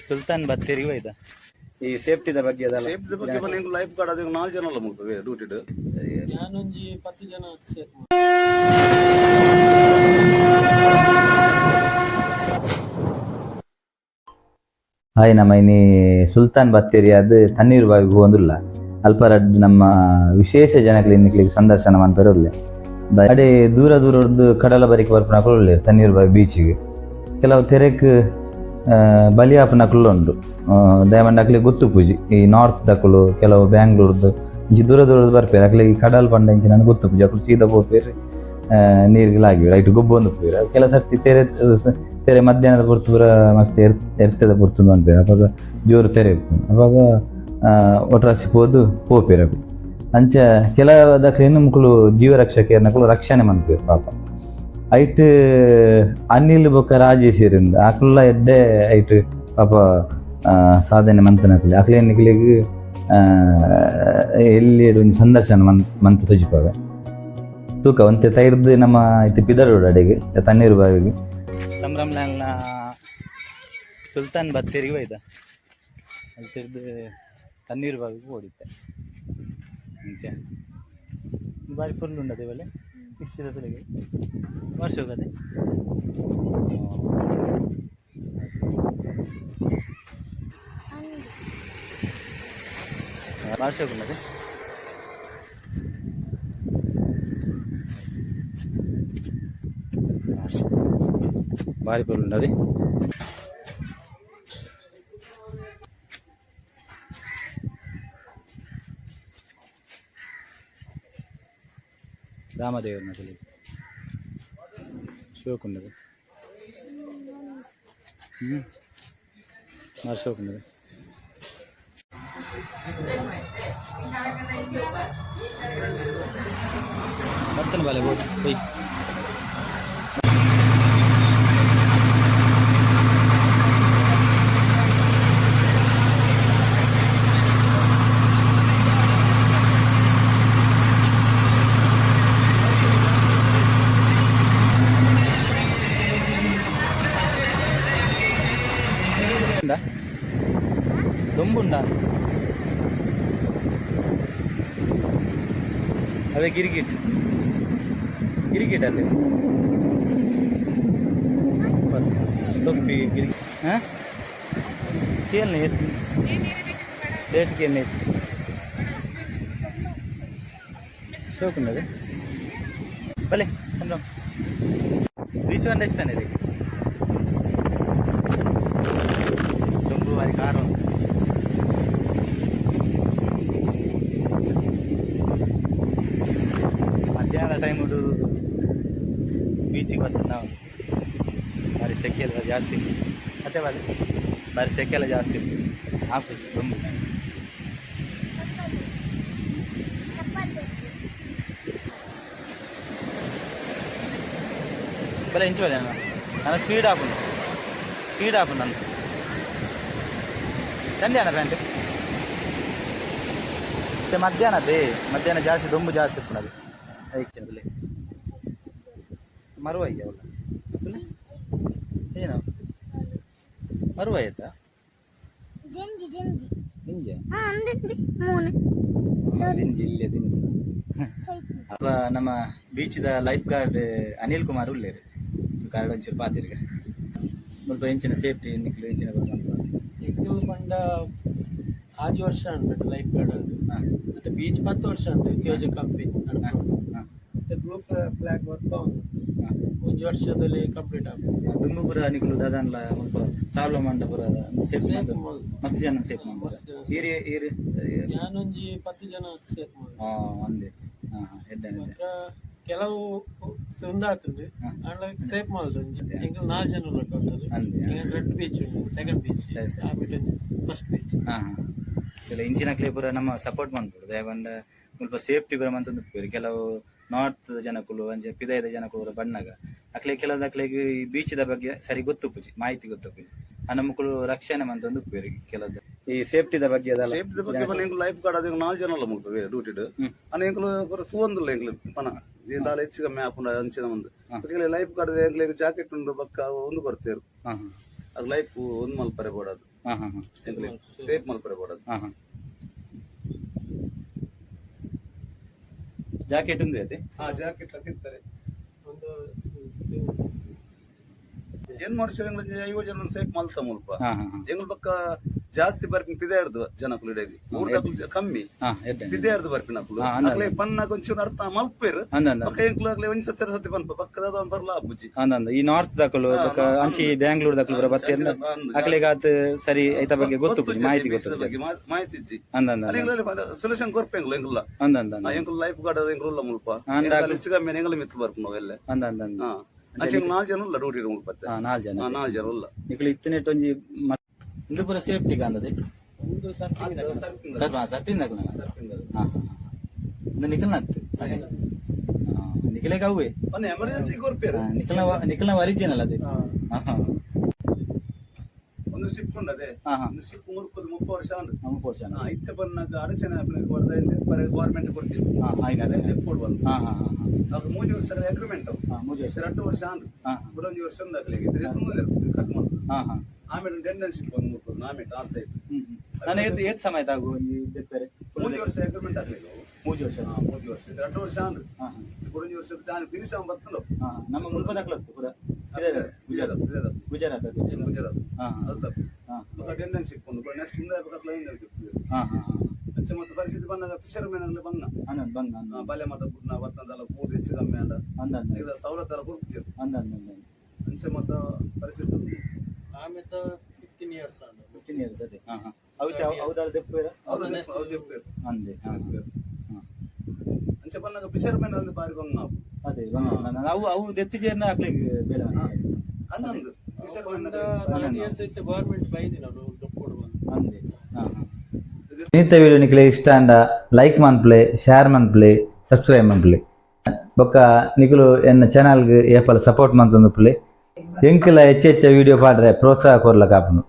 ಸುಲ್ತಾನ್ ಬತ್ತೇರಿಗೆ ಹೋಯ್ತಾ ಈ ಸೇಫ್ಟಿದ ಬಗ್ಗೆ ಅದಲ್ಲ ಸೇಫ್ಟಿ ಬಗ್ಗೆ ಬಂದು ಲೈಫ್ ಗಾರ್ಡ್ ಅದಕ್ಕೆ 4 ಜನ ಅಲ್ಲ ಮುಗ್ತವೆ ಡ್ಯೂಟಿಡ್ ഞാനൊഞ്ചി 10 ಜನ ಹಾಯ್ ನಮ್ಮ ಇನಿ ಸುಲ್ತಾನ್ ಬತ್ತೇರಿ ಅದು ತಣ್ಣೀರು ಬಾವಿಗೆ ಹೋಗಿಲ್ಲ ಅಲ್ಪರಡ್ ನಮ್ಮ ವಿಶೇಷ ಜನಗಳು ಇನ್ನಿಕ್ಲಿಗೆ ಸಂದರ್ಶನ ಮಾಡ್ತಾರೆ ಒಳ್ಳೆ ಅಡೆ ದೂರ ದೂರದ್ದು ಕಡಲ ಬರಿಕೆ ಬರ್ಪನಕಲು ಒಳ್ಳೆ ತಣ್ಣೀರು ಬಾವಿ ಬೀಚಿಗೆ ಕೆಲವು ತೆರೆಕ್ ಬಲಿ ಹಾಪನಕಲು ಉಂಟು ದಯಮಂಡ್ ಅಕ್ಲಿಗೆ ಗೊತ್ತು ಪೂಜಿ ಈ ನಾರ್ತ್ ದಕ್ಕಲು ಕೆಲವು ಬ್ಯಾಂಗ್ಳೂರ್ದು ಇಂಚಿ ದೂರ ದೂರದ್ದು ಬರ್ಪೇರು ಅಕ್ಲಿಗೆ ಕಡಲ್ ಪಂಡ ಇಂಚಿ ನನಗೆ ಗೊತ್ತು ಪೂಜಿ ಅಕ್ಕಳು ಸೀದಾ ಹೋಗ್ಬೇರಿ ನೀರಿಗೆ ಲಾಗಿ ರೈಟ್ ಗೊಬ್ಬೊಂದು ಹೋಗ್ಬೇರು ಕೆಲ ಸರ್ತಿ ತೆರೆ ಮಧ್ಯಾಹ್ನದ ಪುರ್ತು ಪೂರ ಮಸ್ತ್ ಎರ್ತದ ಪುರ್ತುಂದು ಅನ್ಪೇರು ಅವಾಗ ಜೋರು ತೆರೆ ಅವಾಗ ಒಟ್ರಾಸಿ ಪೋಪೇರು ಅಂಚ ಕೆಲವದಕ್ಕೆ ಹೆಣ್ಣು ಮಕ್ಕಳು ಜೀವರಕ್ಷಕರು ರಕ್ಷಣೆ ಮಾಡ್ಪೇರು ಪಾಪ ಐಟ್ ಅನಿಲ್ ಬೊಕ್ಕ ರಾಜೇಶ್ವರಿಂದ ಆಕಲ್ಲ ಎಡ್ಡೆ ಐಟ್ ಪಾಪ ಸಾಧನೆ ಮಂತನಕ್ಲಿ ಆಕಲಿ ಎನ್ನಿಕ್ಲಿಗೆ ಎಲ್ಲಿ ಒಂದು ಸಂದರ್ಶನ ಮಂತ ತುಜಿಪಾವೆ ತೂಕ ಒಂತೆ ತೈರ್ದು ನಮ್ಮ ಐತಿ ಪಿದರೋಡ್ ಅಡೆಗೆ ತಣ್ಣೀರು ಬಾವಿಗೆ ಸಂಭ್ರಮನ ಸುಲ್ತಾನ್ ಬತ್ತೇರಿಗೆ ಹೋಯ್ತಾ ಅಲ್ಲಿ ತಿರ್ದು ತಣ್ಣೀರು ಬಾವಿಗೆ ಓಡಿತ್ತೆ ಮುಂಚೆ ಬಾರಿ ಫುಲ್ ಉಂಡದೆ ಒಳ್ಳೆ ಇಷ್ಟದ ಬೆಲೆಗೆ ವರ್ಷ ಹೋಗದೆ ವರ್ಷ ಹೋಗುತ್ತದೆ ಭಾರಿ ಫುಲ್ ಉಂಡದೆ ರಾಮದೇವರ ನಗಲಿ ಶಿವಕುಂಡದು ಶಿವಕುಂಡದು ಬರ್ತನೆ ಬಾಲೆ ಬೋಟ್ ಹೋಯ್ ದೊಂಬುಂಡ ಅವೇ ಗಿರಿಗಿಟ್ ಅಲ್ಲಿ ತೊಪ್ಪಿ ಗಿರಿ ಹಾಂ ಕೇಳನೆ ಎತ್ತಿ ರೇಟ್ಗೆ ಎಣ್ಣೆ ಎತ್ತಿ ಶೋಕುಂಡದೆ ಬಲೆ ಸಂಭ್ರಮ ಬೀಚ್ ಒಂದು ಎಷ್ಟು ಇದೆ ದೊಂಬು ಬಾರಿ ಕಾರು ಮಧ್ಯಾಹ್ನದ ಟೈಮ್ ಬೀಚಿಗೆ ಬರ್ತದೆ ನಾವು ಬಾರಿ ಸೆಕೆ ಎಲ್ಲ ಜಾಸ್ತಿ ಮತ್ತೆ ಬಾರಿ ಸೆಕೆ ಎಲ್ಲ ಜಾಸ್ತಿ ಹಾಕುದು ತುಂಬ ಬಲೆ ಇಂಚು ಬಲೆ ನಾನು ಸ್ಪೀಡ್ ಹಾಕು ನಾನು ಚಂಡಿ ಅಣ್ಣ ಪ್ಯಾಂಟ್ ಮತ್ತೆ ಮಧ್ಯಾಹ್ನ ಜಾಸ್ತಿ ದೊಂಬು ಜಾಸ್ತಿ ಇರ್ತದೆ ಅದು ಮರುವ ಇದೆಯಾ ಅವಲ್ಲ ಏನು ಮರುವ ಆಯ್ತಾ ಇಲ್ಲೇ ಅಪ್ಪ ನಮ್ಮ ಬೀಚ್ದ ಲೈಫ್ ಗಾರ್ಡ್ ಅನಿಲ್ ಕುಮಾರ್ ಉಳ್ಳೇರಿ ಗಾರ್ಡ್ ಒಂಚೂರು ಪಾತಿರ್ಗ ಸ್ವಲ್ಪ ಇಂಚಿನ ಸೇಫ್ಟಿ ನಿಕ್ಲು ಇಂಚಿನ ಇದು ಪಂಡ 5 ವರ್ಷ ಅನ್ಬಿಟ್ಟು ಲೈಫ್ ಗಾರ್ಡ್ ಅದು ಮತ್ತೆ ಬೀಚ್ 10 ವರ್ಷ ಅಂತ ಯೋಜಕ ಕಂಪನಿ ಮತ್ತೆ ಗ್ರೂಪ್ ಫ್ಲಾಗ್ ವರ್ಕ್ ಒಂದು ವರ್ಷದಲ್ಲಿ ಕಂಪ್ಲೀಟ್ ಆಗ್ತದೆ ದುಂಬುಪುರ ನಿಕಲು ದಾದನ್ಲ ಸ್ವಲ್ಪ ಪ್ರಾಬ್ಲಮ್ ಅಂಡ ಪುರ ಸೇಫ್ ಮಸ್ತ್ ಜನ ಸೇಫ್ ಮಾಡ್ತಾರೆ ഞാനൊഞ്ചಿ 10 ಜನ ಸೇಫ್ ಮಾಡಿ ಅಂದೆ ಎಡ್ಡೆ ಕೆಲವು ಸುಂದಾತುಂಡು ಅಂಡ ಸೇಫ್ ಮಾಡ್ದು ಎಂಗ್ 4 ಜನ ಟೋಟಲ್ ಅಂದೆ ರೆಡ್ ಬೀಚ್ ಸೆಕೆಂಡ್ ಬೀಚ್ ಆ ಬಿಟ್ಟು ಫಸ್ಟ್ ಬೀಚ್ ಇಂಚಿನ ಕ್ಲೇಪುರ ನಮ್ಮ ಸಪೋರ್ಟ್ ಮಾಡ್ಬೋದು ದಯವಂಡ ಸ್ವಲ್ಪ ಸೇಫ್ಟಿ ಬರ ಮಂತಂದು ಕೆಲವು ನಾರ್ತ್ ಜನಕ್ಕಳು ಅಂಚೆ ಪಿದಾಯದ ಜನಕ್ಕಳು ಬಣ್ಣಾಗ ಅಕ್ಲೆ ಕೆಲವದಕ್ಲೆಗೆ ಈ ಬೀಚ್ದ ಬಗ್ಗೆ ಸರಿ ಗೊತ್ತು ಪೂಜಿ ಮಾಹಿತಿ ಗೊತ್ತು ಪೂಜಿ ಆ ನಮ್ಮಕ್ಕಳು ರಕ್ಷಣೆ ಮಂತಂದು ಕೆಲವದ ಈ ಸೇಫ್ಟಿದ ಬಗ್ಗೆ ಅದಲ್ಲ ಸೇಫ್ಟಿ ಬಗ್ಗೆ ಬಂದು ಲೈಫ್ ಗಾರ್ಡ್ ಅದಕ್ಕೆ 4 ಜನ ಅಲ್ಲ ಮುಗ್ತವೆ ಡ್ಯೂಟಿಡ್ ಅನೇಕಲು ತೂಂದಿಲ್ಲ ಎಂಗ್ಲು ಪನ ದಾಳ ಹೆಚ್ಚಿಗೆ ಮ್ಯಾಪ್ ಅಂಚಿನ ಮುಂದೆ ಲೈಫ್ ಗಾರ್ಡ್ ಎಂಗ್ಲಿಗೆ ಜಾಕೆಟ್ ಉಂಡು ಬಕ್ಕ ಒಂದು ಬರ್ತೇರು ಅದು ಲೈಫ್ ಒಂದು ಮಲ್ಪರೆ ಬೋಡದು ಹಾ ಹಾ ಹಾ ಸೇಫ್ ಮಲ್ಪರೆ ಬೋಡದು. ಹಾ ಹಾ ಜಾಕೆಟ್ ಉಂದು ಅದೇ ಜಾಕೆಟ್ ತಿಂತಾರೆ ಒಂದು ಏನ್ ಮಾಡ್ಸಿ ಯೋಜನೆ ಸೇಫ್ ಮಲ್ತ ಮುಲ್ಪ ಹಾ ಹಾ ಹಾ ಎಂಗ್ಲ ಪಕ್ಕ ಜಾಸ್ತಿ ಬರ್ಪಿನ ಪಿದಾಡ್ದು ಜನಕ್ಕಳು ಇಡೀ ಊರ್ದ ಕಮ್ಮಿ ಹಾ ಎಡ್ಡೆ ಪಿದಾಡ್ದು ಬರ್ಪಿನ ಹಾ, ಅಂದ. ಅಕ್ಲೆ ಪನ್ನ ಕೊಂಚೂರು ಅರ್ಥ ಮಲ್ಪೇರು ಅಂದ ಅಂದ ಪಕ್ಕ ಎಂಕ್ಲು ಅಕ್ಲೆ ಒಂದ್ ಸತಿ ಪನ್ಪ ಪಕ್ಕದ ಬರ್ಲ ಅಬ್ಬುಜಿ ಅಂದ ಈ ನಾರ್ತ್ ದಾಖಲು ಅಂಚಿ ಬ್ಯಾಂಗ್ಳೂರ್ ದಾಖಲು ಬರ ಬರ್ತೀರ ಅಕ್ಲೆಗೆ ಆತ ಸರಿ ಐತ ಬಗ್ಗೆ ಗೊತ್ತು ಮಾಹಿತಿ ಗೊತ್ತು ಬಗ್ಗೆ ಮಾಹಿತಿ ಇಜ್ಜಿ ಅಂದ ಅಂದ ಸೊಲ್ಯೂಷನ್ ಕೊರ್ಪೆಂಗ್ಲು ಎಂಗ್ಲ ಅಂದ ಅಂದ ಅಂದ ಎಂಕ್ಲು ಲೈಫ್ ಗಾರ್ಡ್ ಎಂಗ್ಲ ಮುಲ್ಪ ಅಂದ. ಹೆಚ್ಚು ಕಮ್ಮಿ ಎಂಗ್ಲ ಮಿತ್ತು ಬರ್ಪು ಎಲ್ಲ ಅಂದ ಅಂದ ಅಂದ ಅಂಚೆ 4 ಜನ ಇಲ್ಲ ಡ್ಯೂಟಿ ಮುಲ್ಪತ್ತೆ ಹಾ 4 ಜನ 4 ಜನ ಇಲ್ಲ ನಿಕ್ಲು ಇತ್ತನೆಟ್ ಒಂಜಿ ಇದು ಪೂರ ಸೇಫ್ಟಿ ಕಾಂದದೆ ಒಂದು ಸರ್ಕಿಂಗ್ ಸರ್ ಸರ್ಪಿಂದ ಹಾ ಹಾ ನಿಖಲ್ನ ನಿಖಿಲೆಗೆ ಅವುವೆ ಎಮರ್ಜೆನ್ಸಿ ಕೊರ್ಪೇರು ನಿಖಲ್ನ ಒರಿಜಿನಲ್ ಅದೇ ಹಾ ಹಾ ಒಂದು ಶಿಪ್ ಉಂಡದೆ ಹಾ ಹಾ ಒಂದು ಶಿಪ್ ಮುರ್ಕುದು 30 ವರ್ಷ ಉಂಡು ನಮ್ಮ ಪೋರ್ಷನ್ ಇತ್ತೆ ಬನ್ನಾಗ ಅಡಚಣೆ ಗೌರ್ಮೆಂಟ್ ಕೊಡ್ತೀವಿ ಹಾ ಆಯ್ನದೆ ಎಪ್ಪೋಡ್ ಬಂದು ಹಾ ಹಾ ಹಾ ಅದು 3 ವರ್ಷದ ಅಗ್ರಿಮೆಂಟ್ ಹಾ ಮೂಜೆ 2 ವರ್ಷ ಉಂಡು ಹಾ ಬುಡೊಂಜಿ ವರ್ಷ ಉಂದಾಗಲಿಗೆ ಕಟ್ ಮಾಡಿ ಹಾ ಹಾ ಆಮೇಲೆ ಟೆಂಡರ್ಶಿಪ್ ಬಂದು ಮುರ್ಕುದು ನಾಮೇಟ್ ಆಸೆ ಇತ್ತು ನಾನು ಏತ್ ಸಮಯ ತಾಗು ಈ ಬೆತ್ತರೆ 3 ವರ್ಷ ಅಗ್ರಿಮೆಂಟ್ ಆಗ್ಲಿಲ್ಲ ಮೂಜೆ ವರ್ಷ 3 ವರ್ಷ 2 ವರ್ಷ ಉಂಡು ಹಾ ಬುಡೊಂಜಿ ವರ್ಷದ ತಾನು ಫಿನಿಶ್ ಆಗಿ ಬರ್ತಲ್ಲ ಹಾ ನಮ್ಮ ಮುಲ್ಪ ದಾಖಲತ್ತು ಪೂರ ಗುಜರಾತ್ ಗುಜರಾತ್ ಗುಜರಾತ್ ಹಾ ಅದು ತಪ್ಪು ಹಾ ಟೆಂಡರ್ಶಿಪ್ ಒಂದು ನೆಕ್ಸ್ಟ್ ಮುಂದೆ ಆಗ್ಬೇಕು ಹಾ ಹಾ ಹಾ ಅಂಚೆ ಮತ್ತೆ ಪರಿಸ್ಥಿತಿ ಬಂದಾಗ ಫಿಶರ್ಮೆನ್ ಅಲ್ಲಿ ಬಂದ ಅಂದ ಬಂದ ಬಲೆ ಮತ ಪುಟ್ನ ಬರ್ತದಲ್ಲ ಪೂರ್ ಹೆಚ್ಚು ಕಮ್ಮಿ ಅಂದ ಅಂದ ಅಂದ ಇದರ ಸವಲತ್ತೆಲ್ಲ ಕೊಡ್ತಿದ್ರು ಅಂದ ಅಂದ ಅಂದ ಅಂಚೆ ಮತ್ತ ಪರಿಸ್ಥಿತಿ ಆಮೇಲೆ 15 ಇಯರ್ಸ್ ಆದ 15 ಇಯರ್ಸ್ ಅದೇ ಹಾ ಹಾ ಹೌದಾ ದೆಪ್ಪೇರ ಅಂದೆ ಹಾ ಹಾ ಅಂಚೆ ಬಂದಾಗ ಫಿಶರ್ಮೆನ್ ಅಂದ್ರೆ ಬಾರಿ ಬಂದು ನಾವು ಅದೇ ಅವು ಅವು ದೆತ್ತಿಜೇರ್ನ ಹಾಕ್ಲಿಕ್ಕೆ ಬೇಡ ಹನ್ನೊಂದು ಫಿಶರ್ಮೆನ್ 9 ಇಯರ್ಸ್ ಇತ್ತು ಗವರ್ನಮೆಂಟ್ ಬೈದಿ ನಾವು ದೊಪ್ಪೋಡು ಬಂದು ಅಂದೆ ಹಾ ಹಾ ನೀತ ವಿಡಿಯೋ ನಿಕ್ಲೆ ಇಷ್ಟ ಅಂಡ ಲೈಕ್ ಮನ್ಪ್ಲೆ ಶೇರ್ ಮನ್ಪ್ಲೆ ಸಬ್ಸ್ಕ್ರೈಬ್ ಮನ್ಪ್ಲೆ ಬೊಕ್ಕ ನಿಕುಲು ಎನ್ನ ಚಾನಲ್ಗೆ ಏಪಲ ಸಪೋರ್ಟ್ ಮಂತೊಂದು ಪ್ಲೆ ಎಂಕಲ ಹೆಚ್ಚೆಚ್ಚ ವಿಡಿಯೋ ಪಾಡ್ರೆ ಪ್ರೋತ್ಸಾಹ ಕೊರ್ಲ ಕಾಪುನು.